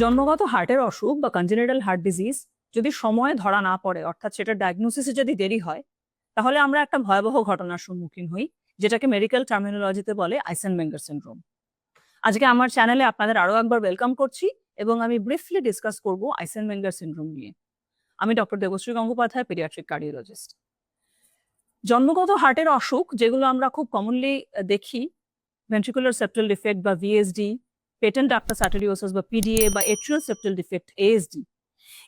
জন্মগত হার্টের অসুখ বা কনজেনিটাল হার্ট ডিজিজ যদি সময়ে ধরা না পড়ে, অর্থাৎ সেটা ডায়াগনোসিসে যদি দেরি হয়, তাহলে আমরা একটা ভয়াবহ ঘটনার সম্মুখীন হই, যেটাকে মেডিকেল টার্মিনোলজিতে বলে আইসেনমেঙ্গার সিনড্রোম। আজকে আমার চ্যানেলে আপনাদের আরো একবার ওয়েলকাম করছি এবং আমি ব্রিফলি ডিসকাস করব আইসেনমেঙ্গার সিনড্রোম নিয়ে। আমি doctor Debashree Gangopadhyay, paediatric cardiologist. জন্মগত হার্টের অসুখ যেগুলো আমরা খুব কমনলি দেখি, ভেন্ট্রিকুলার সেপ্টাল ডিফেক্ট বা ভিএসডি, পেটেন্ট ডাক্টার স্যাটেরিওসিস বা পিডিএ বা এট্রিয়াল সেপ্টাল ডিফেক্ট এএসডি,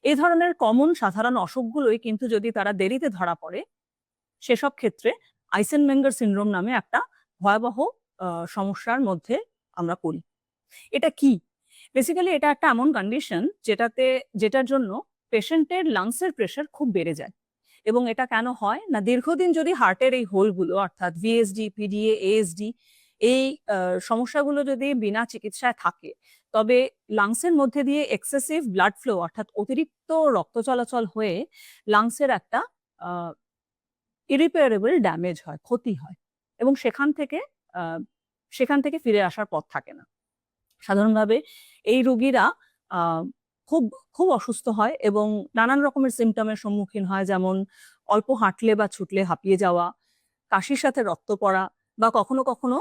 এই ধরনের কমন সাধারণ অসুখগুলোই কিন্তু যদি তারা দেরিতে ধরা পড়ে, সেসব ক্ষেত্রে আইসেনমেঙ্গার সিনড্রোম নামে একটা ভয়াবহ সমস্যার মধ্যে আমরা পড়ি। এটা কি? বেসিক্যালি এটা একটা এমন কন্ডিশন যেটার জন্য পেশেন্টের লাংসের প্রেশার খুব বেড়ে যায়। এবং এটা কেন হয় না, দীর্ঘদিন যদি হার্টের এই হোলগুলো অর্থাৎ ভিএসডি, পিডিএ, এএসডি এই সমস্যাগুলো যদি বিনা চিকিৎসায় থাকে, তবে লাংসের মধ্যে দিয়ে এক্সেসিভ ব্লাড ফ্লো অর্থাৎ অতিরিক্ত রক্ত চলাচল হয়ে লাংসের একটা ইরিপেয়ারেবল ড্যামেজ হয়, ক্ষতি হয়, এবং সেখান থেকে ফিরে আসার পথ থাকে না। সাধারণভাবে এই রোগীরা খুব খুব অসুস্থ হয় এবং নানান রকমের সিমটমের সম্মুখীন হয়, যেমন অল্প হাঁটলে বা ছুটলে হাঁপিয়ে যাওয়া, কাশির সাথে রক্ত পড়া, বা কখনো কখনো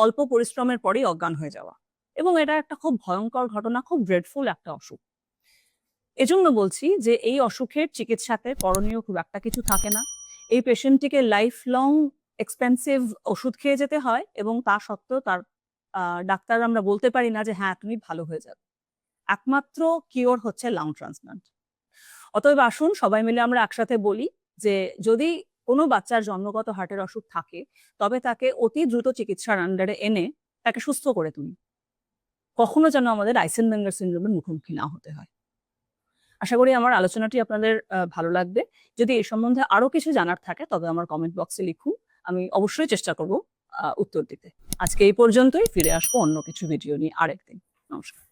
অল্প পরিশ্রমের পরেই অজ্ঞান হয়ে যাওয়া। এবং এটা একটা খুব ভয়ঙ্কর ঘটনা, খুব ড্রেডফুল একটা অসুখ। এজন্য বলছি যে এই অসুখের চিকিৎসাতে করণীয় খুব একটা কিছু থাকে না। এই পেশেন্টটিকে লাইফ লং এক্সপেন্সিভ ওষুধ খেয়ে যেতে হয় এবং তা সত্ত্বেও তার ডাক্তার আমরা বলতে পারি না যে হ্যাঁ তুমি ভালো হয়ে যাবে। একমাত্র কিওর হচ্ছে লাং ট্রান্সপ্লান্ট। অতএব আসুন সবাই মিলে আমরা একসাথে বলি যে যদি কোনো বাচ্চার জন্মগত হার্টের অসুখ থাকে, তবে তাকে অতি দ্রুত চিকিৎসার আন্ডারে এনে তাকে সুস্থ করে তুলি। কখনো যেন আমাদের আইসেনমেঙ্গার সিনড্রোমের মুখোমুখি না হতে হয়। আশা করি আমার আলোচনাটি আপনাদের ভালো লাগবে। যদি এই সম্বন্ধে আরো কিছু জানার থাকে তবে আমার কমেন্ট বক্সে লিখুন। আমি অবশ্যই চেষ্টা করব উত্তর দিতে। আজকে এই পর্যন্তই, ফিরে আসবো অন্য কিছু ভিডিও নিয়ে আরেকদিন। নমস্কার।